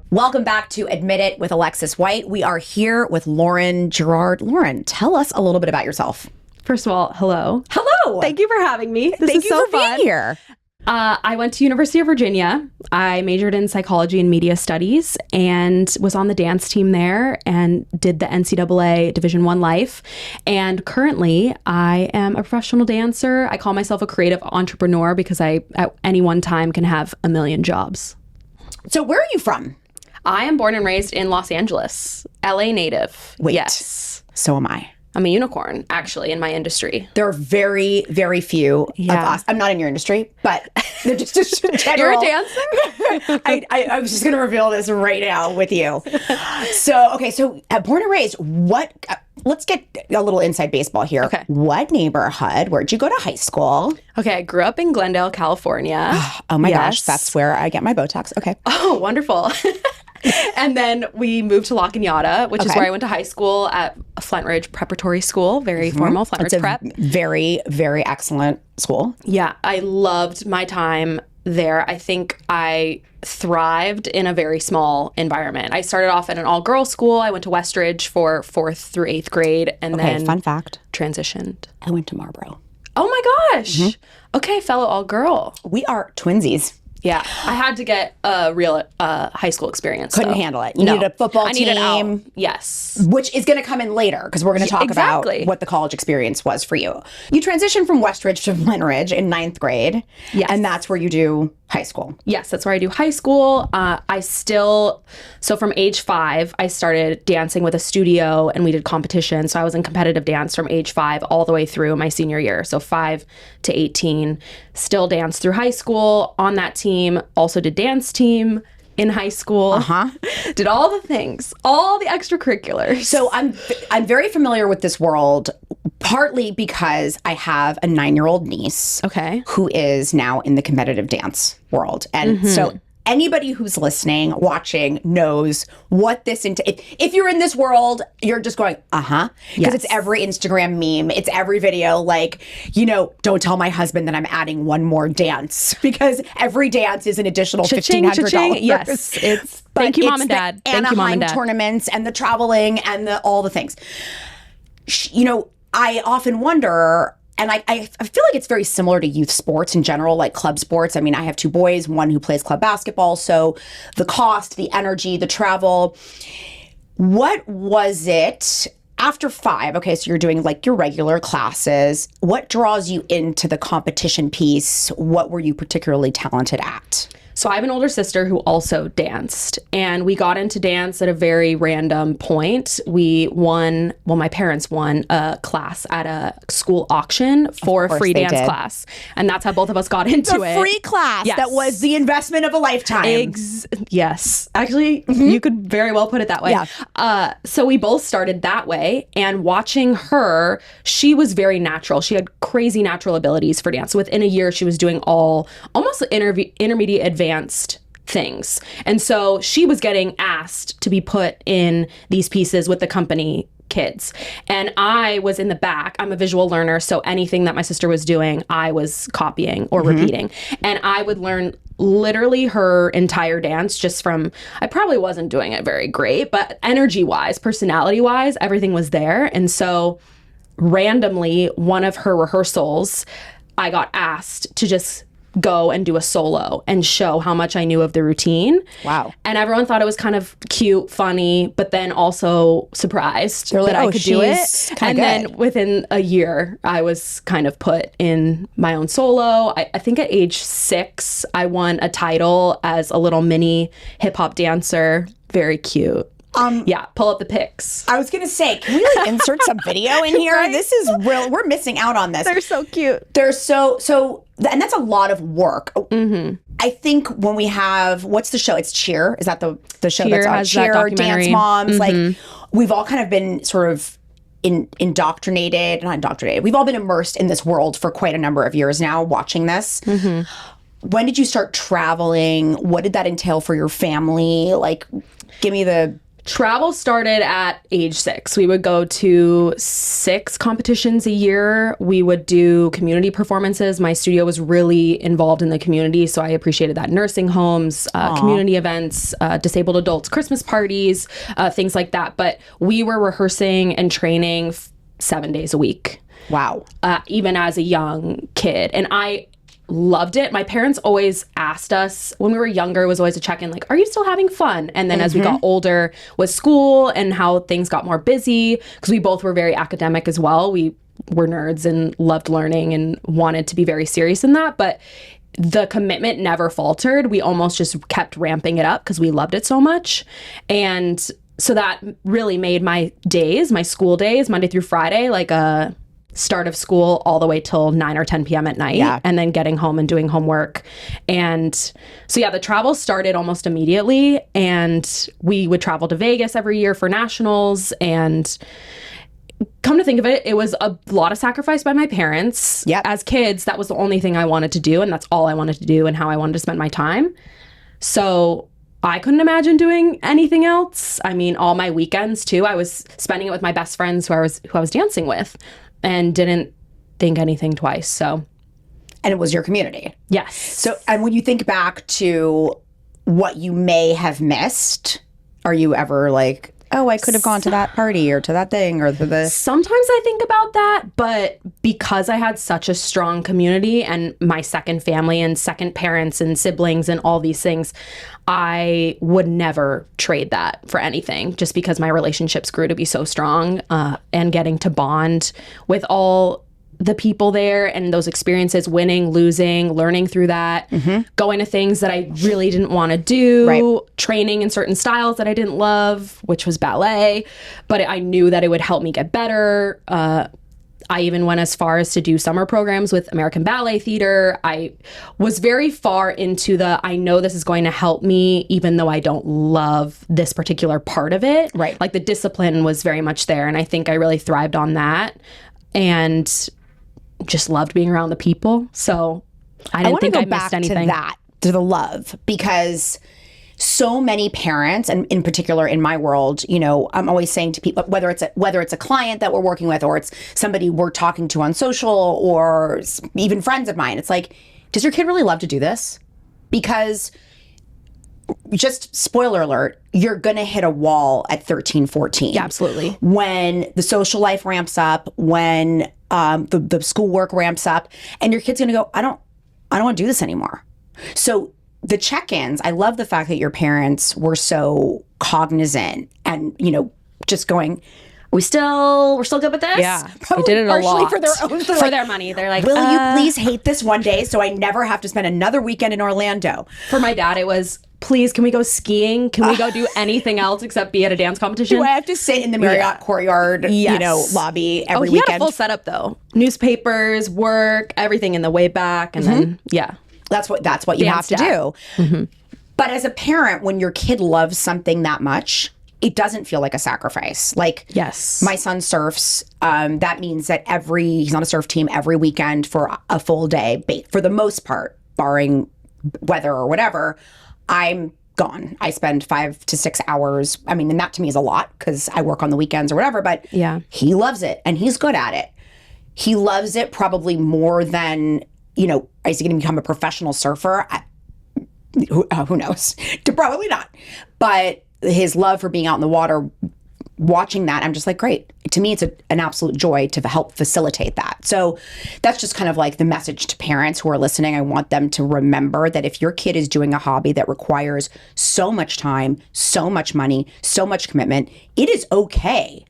Welcome back to Admit It with Alexis White. We are here with Lauren Gerard. Lauren, tell us a little bit about yourself. First of all, hello. Hello. Thank you for having me. Thank you for being here. I went to University of Virginia. I majored in psychology and media studies and was on the dance team there and did the NCAA Division I life. And currently, I am a professional dancer. I call myself a creative entrepreneur because I, at any one time, can have a million jobs. So where are you from? I am born and raised in Los Angeles, LA native. Wait. Yes. So am I. I'm a unicorn, actually, in my industry. There are very, very few of us. I'm not in your industry, but they're just in general. You're a dancer? I was just going to reveal this right now with you. So born and raised, let's get a little inside baseball here. Okay. What neighborhood? Where'd you go to high school? Okay, I grew up in Glendale, California. Oh my gosh, that's where I get my Botox. Okay. Oh, wonderful. And then we moved to La Cañada, which is where I went to high school at Flint Ridge Preparatory School. Very formal, Flint Ridge Prep. Very, very excellent school. Yeah, I loved my time there. I think I thrived in a very small environment. I started off at an all-girls school. I went to Westridge for 4th through 8th grade and then fun fact. Transitioned. I went to Marlboro. Oh my gosh. Okay, fellow all-girl. We are twinsies. Yeah, I had to get a real high school experience. Couldn't handle it. You needed a football team. I needed out. Yes. Which is going to come in later because we're going to talk about what the college experience was for you. You transitioned from Westridge to Flint Ridge in 9th grade. Yes. And that's where you do high school. Yes, that's where I do high school. So from age 5, I started dancing with a studio and we did competition. So I was in competitive dance from age 5 all the way through my senior year. So 5 to 18, still danced through high school on that team, also did dance team in high school. Did all the things, all the extracurriculars. So I'm very familiar with this world, partly because I have a 9-year-old niece who is now in the competitive dance world. And so anybody who's listening, watching, knows what this if you're in this world, you're just going, because it's every Instagram meme, it's every video, like, don't tell my husband that I'm adding one more dance because every dance is an additional $1,500. Yes, it's thank you, mom and dad. Thank you, mom and dad. Tournaments and the traveling and all the things. I often wonder. And I feel like it's very similar to youth sports in general, like club sports. I mean, I have 2 boys, one who plays club basketball. So the cost, the energy, the travel. What was it after 5? Okay, so you're doing like your regular classes. What draws you into the competition piece? What were you particularly talented at? So I have an older sister who also danced, and we got into dance at a very random point. My parents won a class at a school auction for a free dance class. And that's how both of us got into it. The free class that was the investment of a lifetime. Yes. Actually, you could very well put it that way. Yeah. So we both started that way, and watching her, she was very natural. She had crazy natural abilities for dance. So within a year, she was doing almost intermediate advanced things. And so she was getting asked to be put in these pieces with the company kids. And I was in the back. I'm a visual learner, so anything that my sister was doing, I was copying or repeating. And I would learn literally her entire dance just from, I probably wasn't doing it very great, but energy-wise, personality-wise, everything was there. And so randomly, one of her rehearsals, I got asked to just go and do a solo and show how much I knew of the routine. Wow. And everyone thought it was kind of cute, funny, but then also surprised that I could do it. And then within a year, I was kind of put in my own solo. I think at age 6, I won a title as a little mini hip hop dancer. Very cute. Pull up the pics. I was going to say, can we like insert some video in here? Right? This is real. We're missing out on this. They're so cute. They're so, and that's a lot of work. I think when we have, what's the show? It's Cheer. Is that the show Cheer that's on? has Cheer, that Dance Moms. Like, we've all kind of been sort of indoctrinated. We've all been immersed in this world for quite a number of years now, watching this. When did you start traveling? What did that entail for your family? Like, give me the Travel started at age 6. We would go to 6 competitions a year. We would do community performances. My studio was really involved in the community, so I appreciated that. Nursing homes, community events, disabled adults, Christmas parties, things like that. But we were rehearsing and training 7 days a week. Wow. Even as a young kid. And I loved it. My parents always asked us when we were younger, it was always a check-in, like, are you still having fun? And then as we got older with school and how things got more busy, because we both were very academic as well. We were nerds and loved learning and wanted to be very serious in that. But the commitment never faltered. We almost just kept ramping it up because we loved it so much. And so that really made my days, my school days, Monday through Friday, like a start of school all the way till 9 or 10 p.m. at night, and then getting home and doing homework. And so, yeah, the travel started almost immediately, and we would travel to Vegas every year for nationals. And come to think of it, it was a lot of sacrifice by my parents. As kids, that was the only thing I wanted to do, and that's all I wanted to do and how I wanted to spend my time. So I couldn't imagine doing anything else. I mean, all my weekends too, I was spending it with my best friends who I was dancing with, and didn't think anything twice. So, and it was your community. Yes. So, and when you think back to what you may have missed, are you ever like, oh, I could have gone to that party or to that thing or to the... Sometimes I think about that, but because I had such a strong community and my second family and second parents and siblings and all these things, I would never trade that for anything, just because my relationships grew to be so strong, and getting to bond with all the people there and those experiences, winning, losing, learning through that, going to things that I really didn't want to do, training in certain styles that I didn't love, which was ballet, but I knew that it would help me get better. I even went as far as to do summer programs with American Ballet Theater. I was very far into I know this is going to help me, even though I don't love this particular part of it. Right. Like the discipline was very much there, and I think I really thrived on that. And just loved being around the people. So I didn't think I missed anything. To the love, because so many parents, and in particular in my world, you know, I'm always saying to people, whether it's a client that we're working with or it's somebody we're talking to on social or even friends of mine, it's like, does your kid really love to do this? Because just spoiler alert, you're going to hit a wall at 13, 14. Yeah, absolutely. When the social life ramps up, when the schoolwork ramps up, and your kid's going to go, I don't want to do this anymore. So the check-ins, I love the fact that your parents were so cognizant and, you know, just going, we're still good with this? Yeah, Probably they did it a lot. for their own, for their money. They're like, will you please hate this one day so I never have to spend another weekend in Orlando? For my dad, it was, please, can we go skiing? Can we go do anything else except be at a dance competition? Do I have to sit in the Marriott courtyard, you know, lobby every weekend? He had a full setup though. Newspapers, work, everything in the way back, and then that's what you have to do. But as a parent, when your kid loves something that much, it doesn't feel like a sacrifice. Like, my son surfs. That means that he's on a surf team every weekend for a full day, for the most part, barring weather or whatever. I'm gone. I spend 5 to 6 hours. I mean, and that to me is a lot because I work on the weekends or whatever, but he loves it and he's good at it. He loves it probably more than, you know, is he going to become a professional surfer? Who knows? Probably not. But his love for being out in the water, watching that, I'm just like, great. To me, it's an absolute joy to help facilitate that. So that's just kind of like the message to parents who are listening. I want them to remember that if your kid is doing a hobby that requires so much time, so much money, so much commitment, it is okay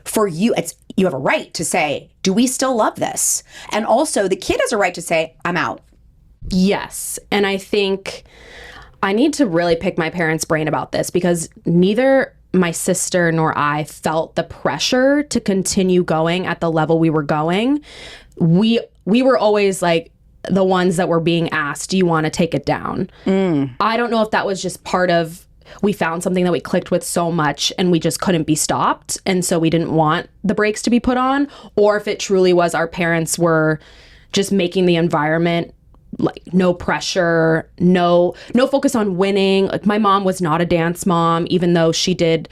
for you. You have a right to say, do we still love this? And also the kid has a right to say, I'm out. Yes. And I think I need to really pick my parents' brain about this because neither my sister nor I felt the pressure to continue going at the level we were going. We were always like the ones that were being asked, do you want to take it down? I don't know if that was just part of, we found something that we clicked with so much and we just couldn't be stopped. And so we didn't want the brakes to be put on, or if it truly was our parents were just making the environment like no pressure, no focus on winning. Like my mom was not a dance mom, even though she did.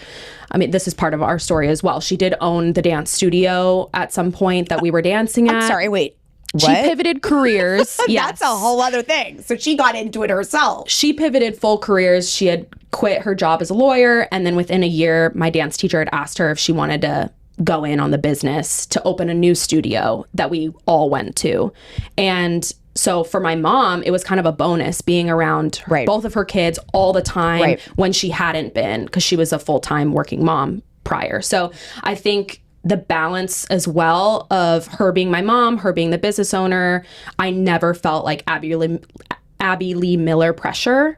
I mean, this is part of our story as well. She did own the dance studio at some point that we were dancing at. I'm sorry, wait. She pivoted careers. Yes. That's a whole other thing. So she got into it herself. She pivoted full careers. She had quit her job as a lawyer. And then within a year, my dance teacher had asked her if she wanted to go in on the business to open a new studio that we all went to. And so for my mom, it was kind of a bonus being around both of her kids all the time when she hadn't been, because she was a full-time working mom prior. So I think the balance as well of her being my mom, her being the business owner, I never felt like Abby Lee Miller pressure,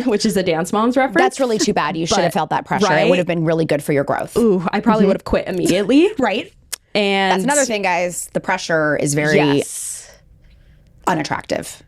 which is a Dance Moms reference. That's really too bad. You should have felt that pressure. It would have been really good for your growth. Ooh, I probably would have quit immediately. Right. And that's another thing, guys. The pressure is very unattractive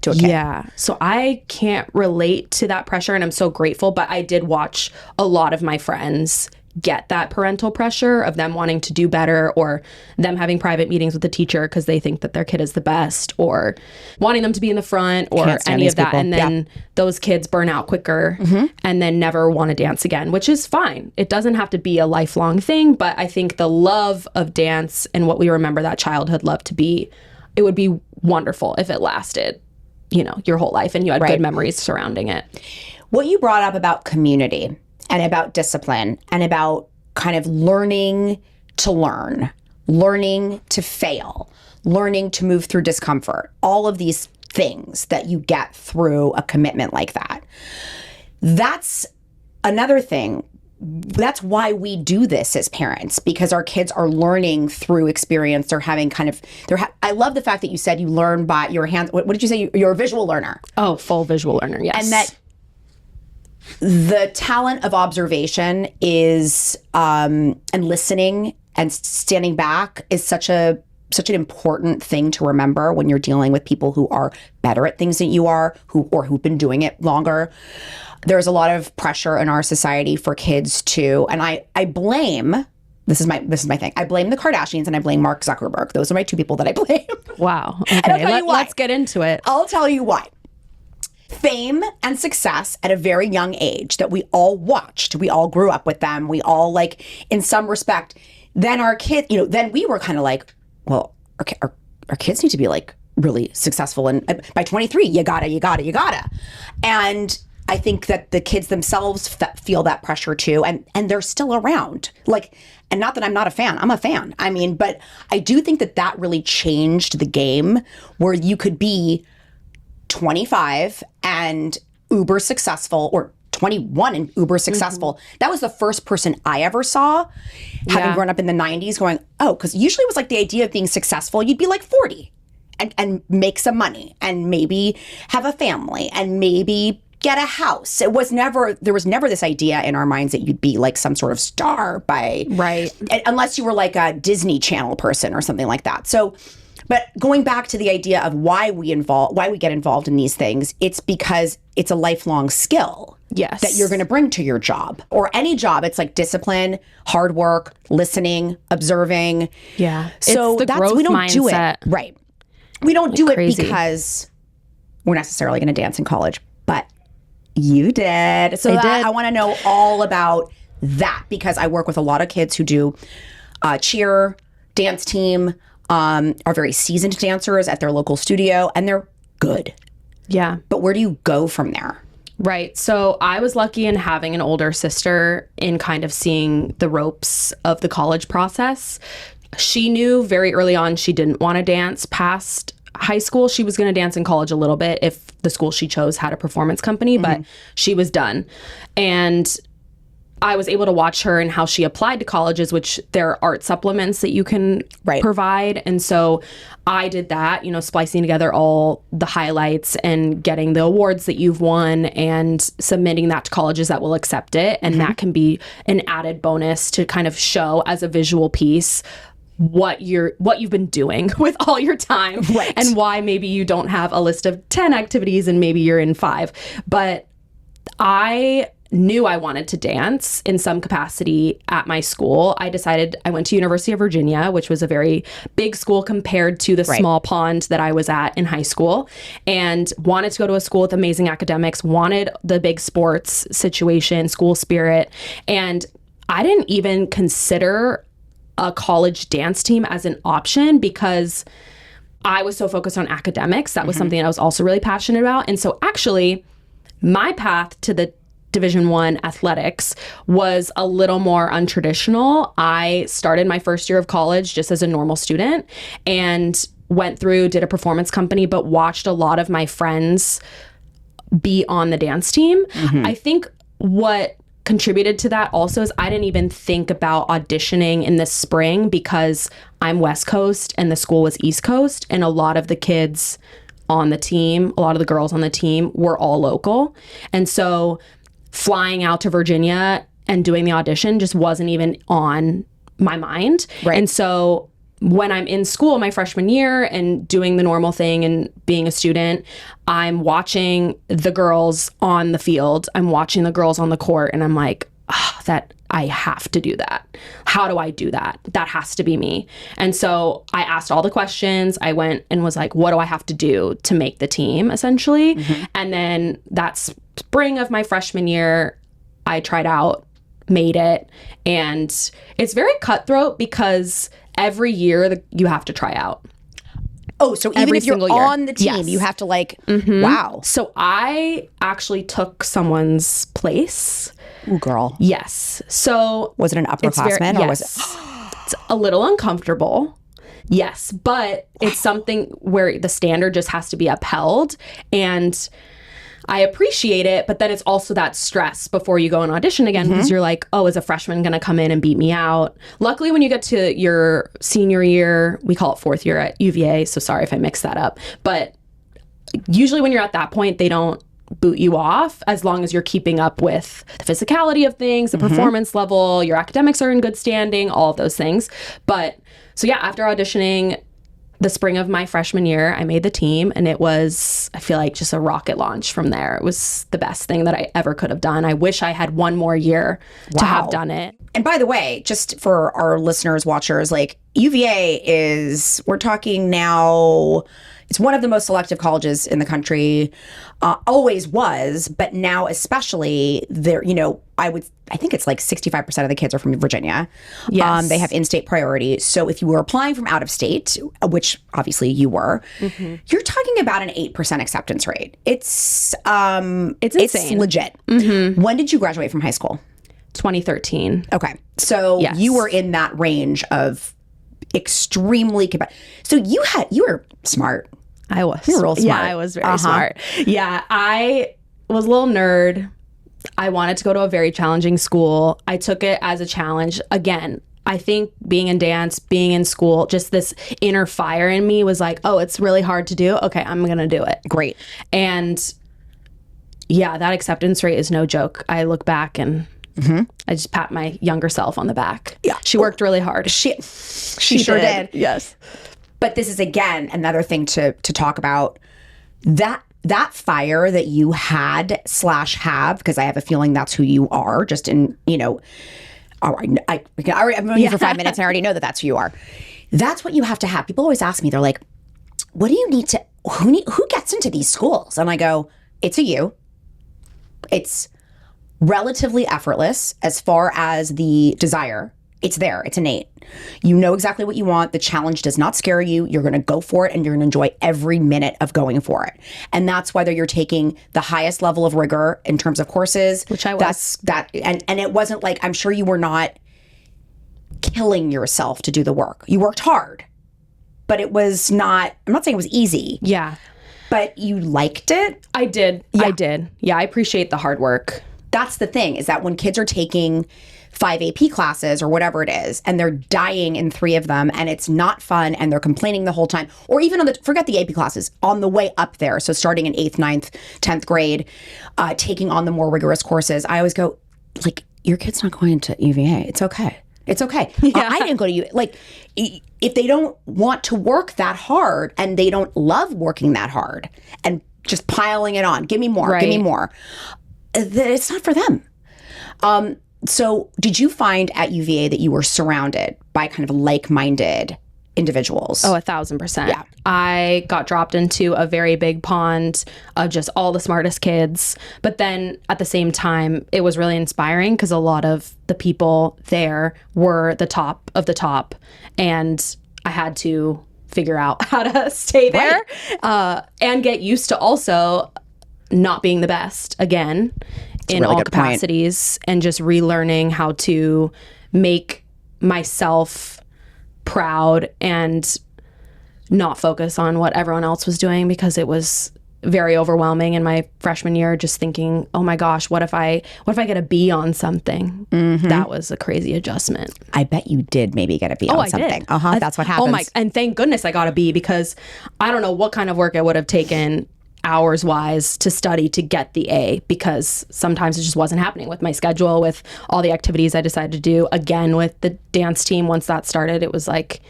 to a kid. Yeah. So I can't relate to that pressure, and I'm so grateful. But I did watch a lot of my friends get that parental pressure of them wanting to do better, or them having private meetings with the teacher because they think that their kid is the best, or wanting them to be in the front, or any of that. People. And then those kids burn out quicker and then never want to dance again, which is fine. It doesn't have to be a lifelong thing. But I think the love of dance and what we remember that childhood love to be, it would be wonderful if it lasted, you know, your whole life and you had good memories surrounding it. What you brought up about community and about discipline and about kind of learning to learn, learning to fail, learning to move through discomfort, all of these things that you get through a commitment like that. That's another thing. That's why we do this as parents, because our kids are learning through experience. They're having kind of, I love the fact that you said you learn by your hands. What did you say? You're a visual learner. Oh, full visual learner, yes. And that the talent of observation is, and listening and standing back is such an important thing to remember when you're dealing with people who are better at things than you are, who've been doing it longer. There's a lot of pressure in our society for kids to, and I blame, this is my thing. I blame the Kardashians and I blame Mark Zuckerberg. Those are my two people that I blame. Wow. Okay. And I'll tell you why. Let's get into it. I'll tell you why. Fame and success at a very young age that we all watched. We all grew up with them. We all, like, in some respect, then our kids, you know, then we were kind of like, well, our kids need to be like really successful. And by 23, you gotta. And I think that the kids themselves feel that pressure too, and they're still around. Like, and not that I'm not a fan. I'm a fan. I mean, but I do think that really changed the game, where you could be 25 and uber successful, or 21 and uber successful. That was the first person I ever saw, having grown up in the 90s, going, oh, because usually it was like the idea of being successful, you'd be like 40 and make some money and maybe have a family and maybe get a house. There was never this idea in our minds that you'd be like some sort of star by, unless you were like a Disney Channel person or something like that. So, but going back to the idea of why we get involved in these things, it's because it's a lifelong skill that you're going to bring to your job, or any job. It's like discipline, hard work, listening, observing. Yeah. So it's the growth we don't mindset. do it. Right. We don't do it because we're necessarily going to dance in college, but you did. So I want to know all about that, because I work with a lot of kids who do cheer, dance team, are very seasoned dancers at their local studio, and they're good. Yeah. But where do you go from there? Right. So I was lucky in having an older sister in kind of seeing the ropes of the college process. She knew very early on she didn't want to dance past high school. She was going to dance in college a little bit if the school she chose had a performance company, but she was done. And I was able to watch her and how she applied to colleges, which there are art supplements that you can provide. And so I did that, splicing together all the highlights and getting the awards that you've won and submitting that to colleges that will accept it. And that can be an added bonus to kind of show as a visual piece what you've been doing with all your time, and why maybe you don't have a list of 10 activities and maybe you're in 5. But I knew I wanted to dance in some capacity at my school, I decided I went to University of Virginia, which was a very big school compared to the small pond that I was at in high school, and wanted to go to a school with amazing academics, wanted the big sports situation, school spirit. And I didn't even consider a college dance team as an option because I was so focused on academics. That was something I was also really passionate about. And so actually, my path to the Division I athletics was a little more untraditional. I started my first year of college just as a normal student and did a performance company, but watched a lot of my friends be on the dance team. I think what contributed to that also is I didn't even think about auditioning in the spring because I'm West Coast and the school was East Coast, and a lot of the kids on the team, a lot of the girls on the team were all local. And so flying out to Virginia and doing the audition just wasn't even on my mind. And so when I'm in school my freshman year and doing the normal thing and being a student, I'm watching the girls on the field, I'm watching the girls on the court, and I'm like, that I have to do that. How do I do that? That has to be me. And so I asked all the questions. I went and was like, what do I have to do to make the team, essentially? And then that spring of my freshman year, I tried out, made it. And it's very cutthroat because every year you have to try out. Oh, so even if you're on the team, you have to wow. So I actually took someone's place. Ooh, girl. Yes. So was it an upperclassman or was it? It's a little uncomfortable. Yes, but it's something where the standard just has to be upheld, and I appreciate it, but then it's also that stress before you go and audition again because you're like, oh, is a freshman going to come in and beat me out? Luckily, when you get to your senior year, we call it fourth year at UVA, so sorry if I mixed that up, but usually when you're at that point, they don't boot you off as long as you're keeping up with the physicality of things, the performance level, your academics are in good standing, all of those things. But so yeah, after auditioning the spring of my freshman year, I made the team, and it was, I feel like, just a rocket launch from there. It was the best thing that I ever could have done. I wish I had one more year to have done it. And by the way, just for our listeners, watchers, like UVA we're talking now, it's one of the most selective colleges in the country, always was, but now especially there, I think it's like 65% of the kids are from Virginia. Yes. They have in-state priority. So if you were applying from out of state, which obviously you were, you're talking about an 8% acceptance rate. It's insane. It's legit. When did you graduate from high school? 2013. Okay. So you were in that range of extremely so you were smart. I was. You were real smart. Yeah, I was very smart. Yeah, I was a little nerd. I wanted to go to a very challenging school. I took it as a challenge. Again, I think being in dance, being in school, just this inner fire in me was like, oh, it's really hard to do. Okay, I'm going to do it. Great. And yeah, that acceptance rate is no joke. I look back and I just pat my younger self on the back. Yeah. She worked really hard. She sure did. Yes. But this is, again, another thing to talk about. That fire that you had / have, because I have a feeling that's who you are, just in, all right, I've known you for 5 minutes and I already know that that's who you are. That's what you have to have. People always ask me, they're like, what do you need to, who gets into these schools? And I go, it's a you. It's relatively effortless as far as the desire. It's there. It's innate. You know exactly what you want. The challenge does not scare you. You're going to go for it, and you're going to enjoy every minute of going for it. And that's whether you're taking the highest level of rigor in terms of courses. Which I was. And it wasn't like, I'm sure you were not killing yourself to do the work. You worked hard, but it was not, I'm not saying it was easy. Yeah. But you liked it? I did. Yeah. I did. Yeah, I appreciate the hard work. That's the thing, is that when kids are taking 5 AP classes or whatever it is, and they're dying in 3 of them, and it's not fun, and they're complaining the whole time, or even forget the AP classes, on the way up there, so starting in 8th, 9th, 10th grade, taking on the more rigorous courses, I always go, like, your kid's not going to UVA. It's okay. It's okay. Yeah. I didn't go to UVA. Like, if they don't want to work that hard, and they don't love working that hard, and just piling it on, give me more, give me more, it's not for them. So did you find at UVA that you were surrounded by kind of like-minded individuals? Oh, 1,000%. Yeah. I got dropped into a very big pond of just all the smartest kids. But then at the same time, it was really inspiring because a lot of the people there were the top of the top. And I had to figure out how to stay there and get used to also not being the best again in all capacities and just relearning how to make myself proud and not focus on what everyone else was doing, because it was very overwhelming in my freshman year, just thinking, oh my gosh, what if I get a B on something? That was a crazy adjustment. I bet you did maybe get a B on something. Did. That's what happens. And thank goodness I got a B, because I don't know what kind of work I would have taken hours wise to study to get the A, because sometimes it just wasn't happening with my schedule, with all the activities I decided to do. Again, with the dance team, once that started, it was like,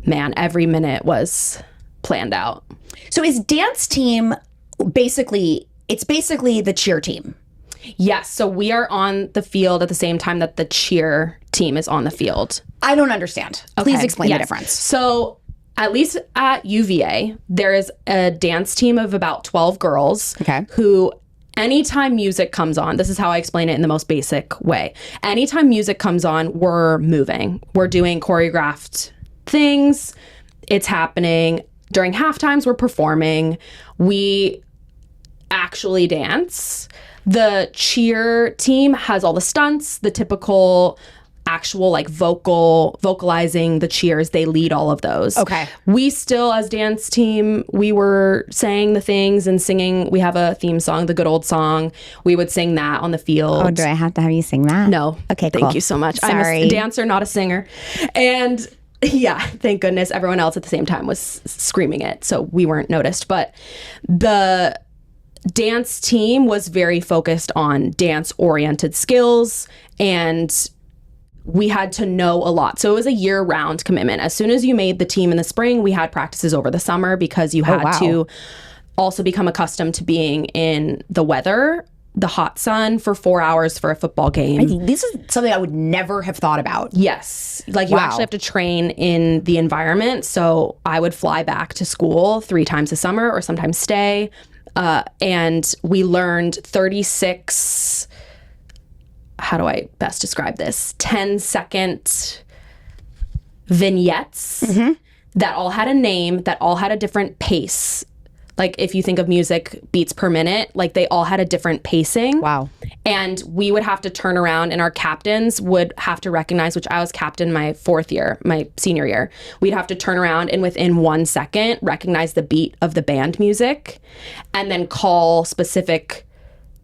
man, every minute was planned out. So is dance team basically the cheer team? Yes. So we are on the field at the same time that the cheer team is on the field. I don't understand. Please explain the difference. So at least at UVA, there is a dance team of about 12 girls who, anytime music comes on, this is how I explain it in the most basic way. Anytime music comes on, we're moving. We're doing choreographed things. It's happening. During half times, we're performing. We actually dance. The cheer team has all the stunts, the typical actual like vocalizing the cheers. They lead all of those. Okay. We still, as dance team, we were saying the things and singing. We have a theme song, the good old song. We would sing that on the field. Oh, do I have to have you sing that? No. Okay, cool. Thank you so much. Sorry. I'm a dancer, not a singer. And yeah, thank goodness everyone else at the same time was screaming it, so we weren't noticed. But the dance team was very focused on dance-oriented skills, and we had to know a lot. So it was a year-round commitment. As soon as you made the team in the spring, we had practices over the summer, because you had to also become accustomed to being in the weather, the hot sun, for 4 hours for a football game. This is something I would never have thought about. Yes. Like you actually have to train in the environment. So I would fly back to school 3 times a summer, or sometimes stay. And we learned 36... how do I best describe this? 10-second vignettes that all had a name, that all had a different pace. Like if you think of music beats per minute, like they all had a different pacing. Wow. And we would have to turn around, and our captains would have to recognize, which I was captain my senior year. We'd have to turn around and within 1 second recognize the beat of the band music, and then call specific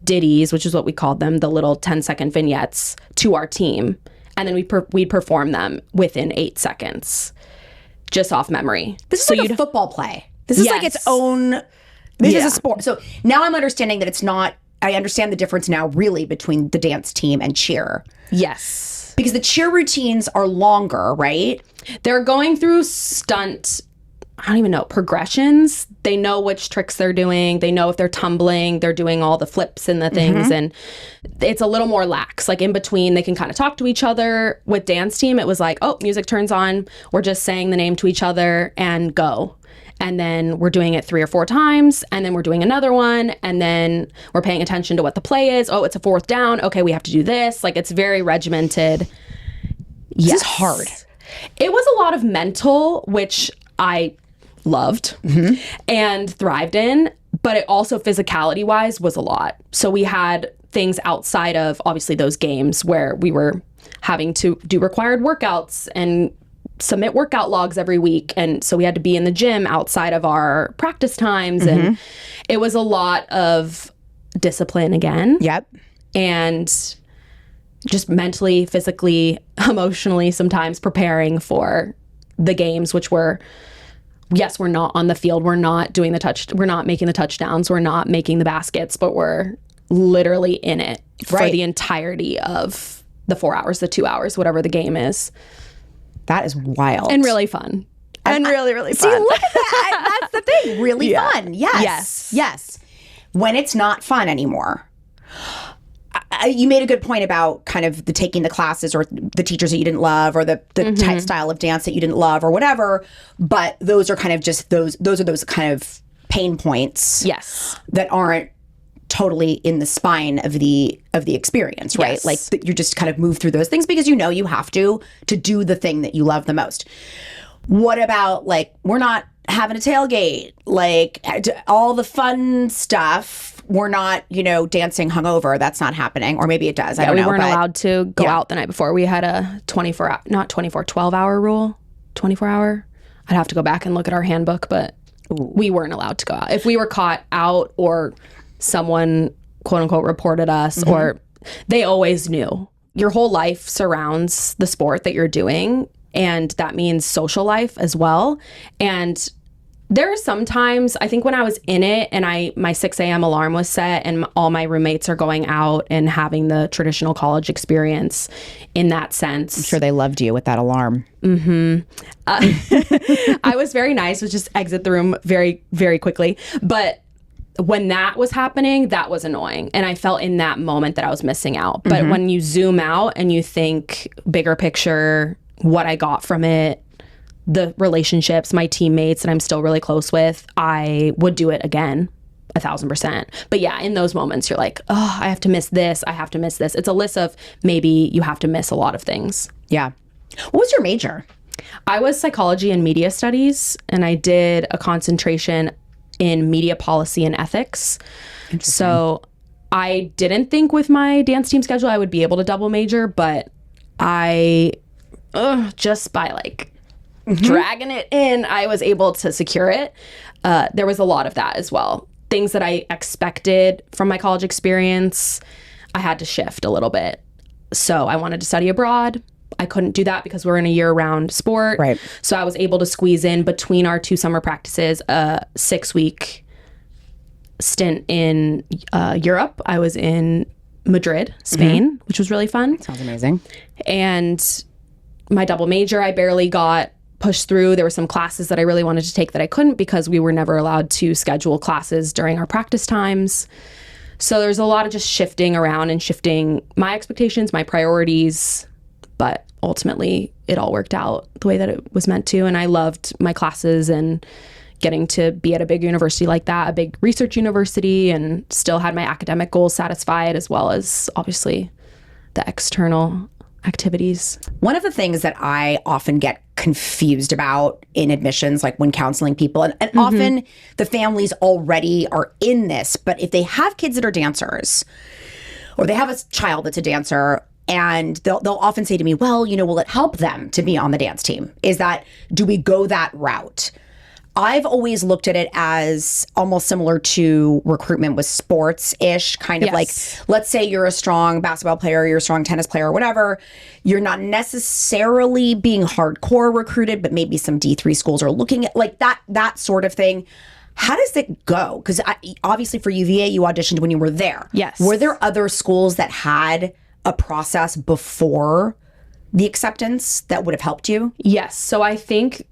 ditties, which is what we called them, the little 10-second vignettes, to our team. And then we'd perform them within 8 seconds, just off memory. This is like a football play. This is like its own, this is a sport. So now I'm understanding that it's not, I understand the difference now really between the dance team and cheer. Yes. Because the cheer routines are longer, right? They're going through I don't even know, progressions. They know which tricks they're doing. They know if they're tumbling, they're doing all the flips and the things. And it's a little more lax. Like in between, they can kind of talk to each other. With dance team, it was like, oh, music turns on. We're just saying the name to each other and go. And then we're doing it 3 or 4 times. And then we're doing another one. And then we're paying attention to what the play is. Oh, it's a 4th down. Okay, we have to do this. Like it's very regimented. This is hard. It was a lot of mental, which I loved and thrived in, but it also physicality wise was a lot. So we had things outside of obviously those games where we were having to do required workouts and submit workout logs every week. And so we had to be in the gym outside of our practice times. And it was a lot of discipline again. Yep. And just mentally, physically, emotionally, sometimes preparing for the games, which were, yes, we're not on the field. We're not doing we're not making the touchdowns. We're not making the baskets, but we're literally in it for the entirety of the 4 hours, the 2 hours, whatever the game is. That is wild. And really fun. And really, really fun. See, look at that. That's the thing. Really fun. Yes. Yes. When it's not fun anymore. you made a good point about kind of the taking the classes or the teachers that you didn't love or the type style of dance that you didn't love or whatever. But those are kind of just those are those kind of pain points. Yes. That aren't totally in the spine of the experience, right? Yes. Like you just kind of move through those things because you know you have to do the thing that you love the most. What about like we're not having a tailgate, like all the fun stuff? We're not, dancing hungover. That's not happening. Or maybe it does. I don't know. We weren't allowed to go out the night before. We had a 12-hour rule. 24-hour. I'd have to go back and look at our handbook, but we weren't allowed to go out. If we were caught out or someone, quote unquote, reported us, or they always knew. Your whole life surrounds the sport that you're doing, and that means social life as well. And there are sometimes, I think when I was in it and my 6 a.m. alarm was set and all my roommates are going out and having the traditional college experience in that sense. I'm sure they loved you with that alarm. I was very nice, was just exit the room very, very quickly. But when that was happening, that was annoying. And I felt in that moment that I was missing out. But when you zoom out and you think bigger picture, what I got from it, the relationships, my teammates that I'm still really close with, I would do it again 1,000%. But yeah, in those moments, you're like, oh, I have to miss this. I have to miss this. It's a list of maybe you have to miss a lot of things. Yeah. What was your major? I was psychology and media studies, and I did a concentration in media policy and ethics. So I didn't think with my dance team schedule I would be able to double major, but I just by like dragging it in, I was able to secure it. There was a lot of that as well. Things that I expected from my college experience, I had to shift a little bit. So I wanted to study abroad. I couldn't do that because we're in a year-round sport. Right. So I was able to squeeze in between our 2 summer practices a 6-week stint in Europe. I was in Madrid, Spain, which was really fun. Sounds amazing. And my double major, I barely got pushed through. There were some classes that I really wanted to take that I couldn't because we were never allowed to schedule classes during our practice times. So there's a lot of just shifting around and shifting my expectations, my priorities, but ultimately it all worked out the way that it was meant to. And I loved my classes and getting to be at a big university like that, a big research university, and still had my academic goals satisfied as well as obviously the external activities. One of the things that I often get confused about in admissions, like when counseling people, and often the families already are in this, but if they have kids that are dancers or they have a child that's a dancer, and they'll often say to me, well, will it help them to be on the dance team? Do we go that route? I've always looked at it as almost similar to recruitment with sports-ish, kind of like, let's say you're a strong basketball player, you're a strong tennis player or whatever. You're not necessarily being hardcore recruited, but maybe some D3 schools are looking at like that sort of thing. How does it go? Because obviously for UVA, you auditioned when you were there. Yes. Were there other schools that had a process before the acceptance that would have helped you? Yes. So I think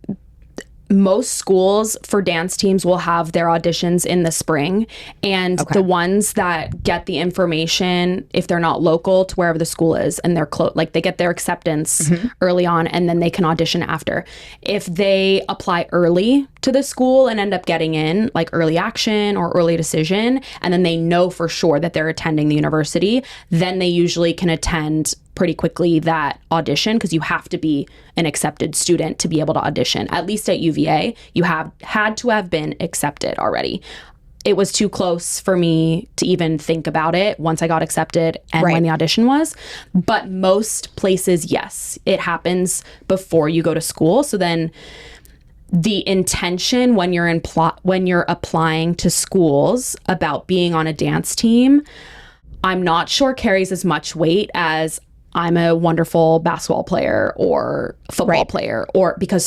most schools for dance teams will have their auditions in the spring, and the ones that get the information, if they're not local to wherever the school is and they're close, like they get their acceptance early on and then they can audition after. If they apply early to the school and end up getting in, like early action or early decision, and then they know for sure that they're attending the university, then they usually can attend pretty quickly that audition, because you have to be an accepted student to be able to audition. At least at UVA, you had to have been accepted already. It was too close for me to even think about it once I got accepted and when the audition was. But most places, yes, it happens before you go to school. So then the intention when you're applying to schools about being on a dance team, I'm not sure carries as much weight as I'm a wonderful basketball player or football player, or because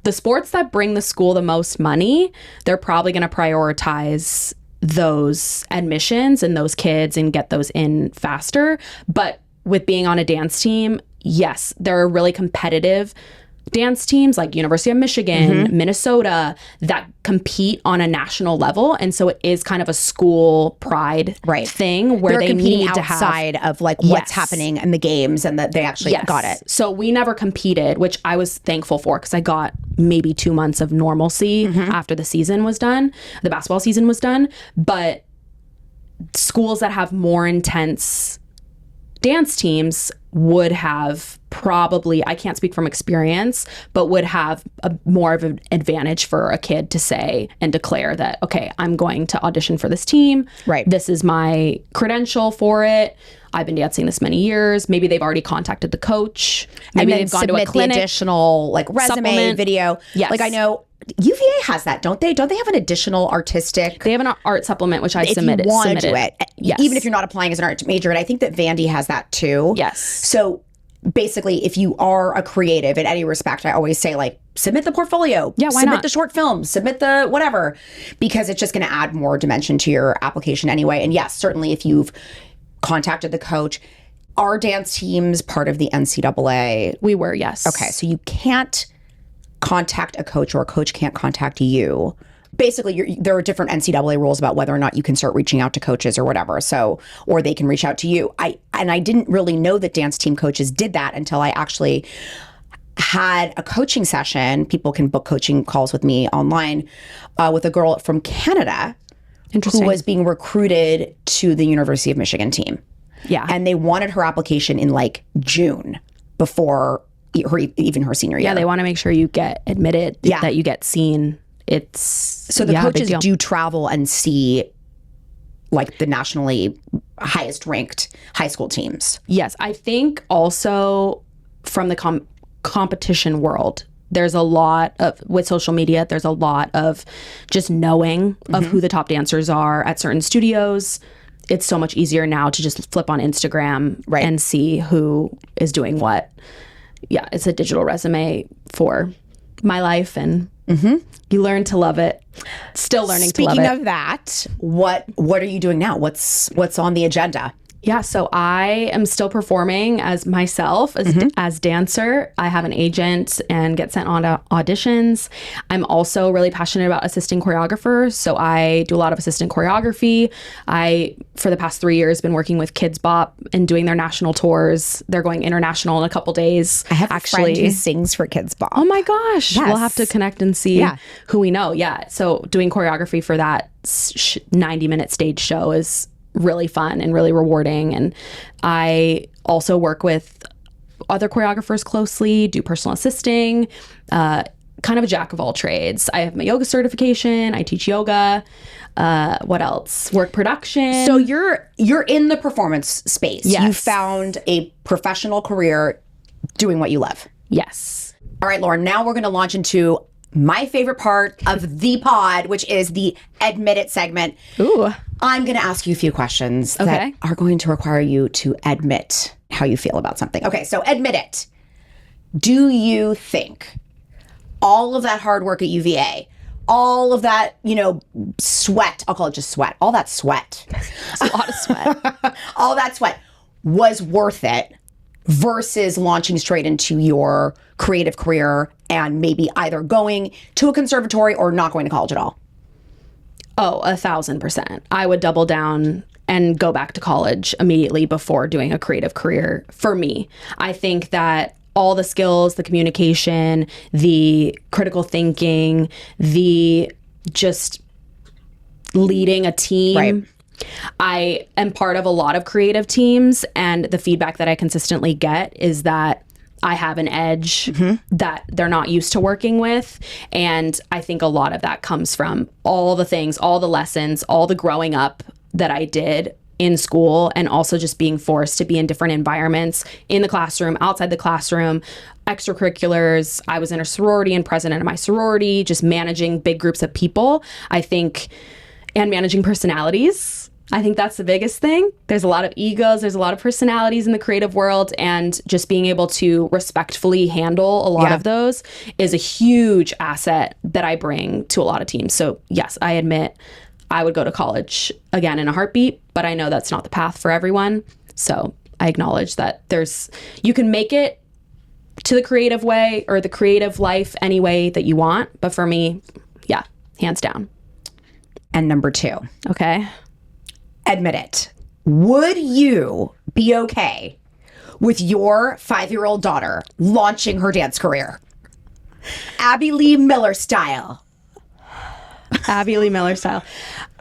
the sports that bring the school the most money, they're probably going to prioritize those admissions and those kids and get those in faster. But with being on a dance team, yes, there are really competitive dance teams like University of Michigan, Minnesota, that compete on a national level. And so it is kind of a school pride thing where they're they competing need to outside of like what's happening in the games, and that they actually got it. So we never competed, which I was thankful for, because I got maybe 2 months of normalcy after the season was done, the basketball season was done. But schools that have more intense dance teams would have probably, I can't speak from experience, but would have more of an advantage for a kid to say and declare that, okay, I'm going to audition for this team. Right. This is my credential for it. I've been dancing this many years. Maybe they've already contacted the coach. Maybe they've gone to a clinic. The additional like resume, video. Yes. Like I know UVA has that, don't they? Don't they have an additional artistic? They have an art supplement, which I submitted. If you want to do it, yes. Even if you're not applying as an art major, and I think that Vandy has that too. Yes. So basically, if you are a creative in any respect, I always say like submit the portfolio. Yeah, why submit not? the short film, submit the whatever, because it's just going to add more dimension to your application anyway. And yes, certainly if you've contacted the coach. Are dance teams part of the NCAA? We were, yes. Okay, so you can't contact a coach, or a coach can't contact you. Basically, there are different NCAA rules about whether or not you can start reaching out to coaches or whatever. So, or they can reach out to you. I didn't really know that dance team coaches did that until I actually had a coaching session. People can book coaching calls with me online with a girl from Canada who was being recruited to the University of Michigan team. Yeah. And they wanted her application in like June before even her senior year. Yeah, they want to make sure you get admitted, that you get seen. It's so the coaches do travel and see like the nationally highest ranked high school teams. Yes, I think also from the competition world, there's a lot of, with social media, there's a lot of just knowing of who the top dancers are at certain studios. It's so much easier now to just flip on Instagram and see who is doing what. Yeah, it's a digital resume for my life, and you learn to love it. Still learning to love it. Speaking of that, what are you doing now? What's on the agenda? Yeah, so I am still performing as myself, as dancer. I have an agent and get sent on to auditions. I'm also really passionate about assisting choreographers, so I do a lot of assistant choreography. I, for the past 3 years, been working with Kids Bop and doing their national tours. They're going international in a couple days. I have a friend who sings for Kids Bop. Oh my gosh. Yes. We'll have to connect and see who we know. Yeah, so doing choreography for that 90-minute stage show is really fun and really rewarding. And I also work with other choreographers closely, do personal assisting, kind of a jack of all trades. I have my yoga certification. I teach yoga. What else? Work production. So you're in the performance space. Yes. You found a professional career doing what you love. Yes. All right, Lauren, now we're going to launch into my favorite part of the pod, which is the Admit It segment. Ooh. I'm going to ask you a few questions that are going to require you to admit how you feel about something. Okay, so admit it. Do you think all of that hard work at UVA, all of that, sweat, I'll call it just sweat, all that sweat. It's a lot of sweat. All that sweat was worth it versus launching straight into your creative career and maybe either going to a conservatory or not going to college at all? Oh, 1,000%. I would double down and go back to college immediately before doing a creative career for me. I think that all the skills, the communication, the critical thinking, the just leading a team. Right. I am part of a lot of creative teams, and the feedback that I consistently get is that I have an edge that they're not used to working with. And I think a lot of that comes from all the things, all the lessons, all the growing up that I did in school, and also just being forced to be in different environments, in the classroom, outside the classroom, extracurriculars. I was in a sorority and president of my sorority, just managing big groups of people, I think, and managing personalities. I think that's the biggest thing. There's a lot of egos, there's a lot of personalities in the creative world, and just being able to respectfully handle a lot of those is a huge asset that I bring to a lot of teams. So yes, I admit I would go to college again in a heartbeat, but I know that's not the path for everyone. So I acknowledge that you can make it to the creative way or the creative life any way that you want. But for me, yeah, hands down. And number 2. Okay. Admit it. Would you be okay with your 5-year-old daughter launching her dance career? Abby Lee Miller style. Abby Lee Miller style.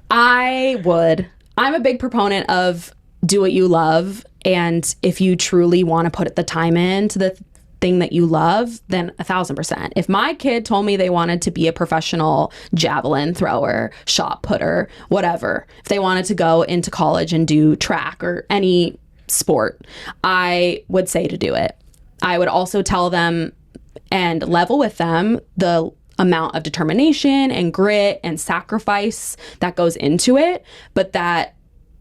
I would. I'm a big proponent of do what you love. And if you truly want to put the time into the thing that you love, then 1,000%. If my kid told me they wanted to be a professional javelin thrower, shot putter, whatever, if they wanted to go into college and do track or any sport, I would say to do it. I would also tell them and level with them the amount of determination and grit and sacrifice that goes into it, but that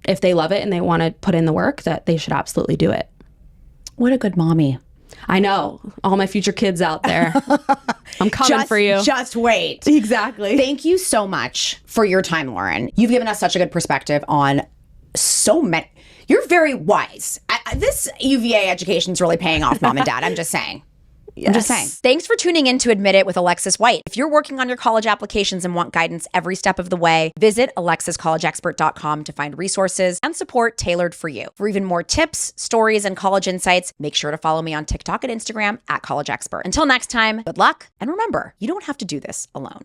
if they love it and they want to put in the work, that they should absolutely do it. What a good mommy. I know. All my future kids out there. I'm coming for you. Just wait. Exactly. Thank you so much for your time, Lauren. You've given us such a good perspective on so many. You're very wise. This UVA education is really paying off, Mom and Dad. I'm just saying. Yes. I'm just saying. Thanks for tuning in to Admit It with Alexis White. If you're working on your college applications and want guidance every step of the way, visit alexiscollegeexpert.com to find resources and support tailored for you. For even more tips, stories, and college insights, make sure to follow me on TikTok and Instagram @collegeexpert. Until next time, good luck, and remember, you don't have to do this alone.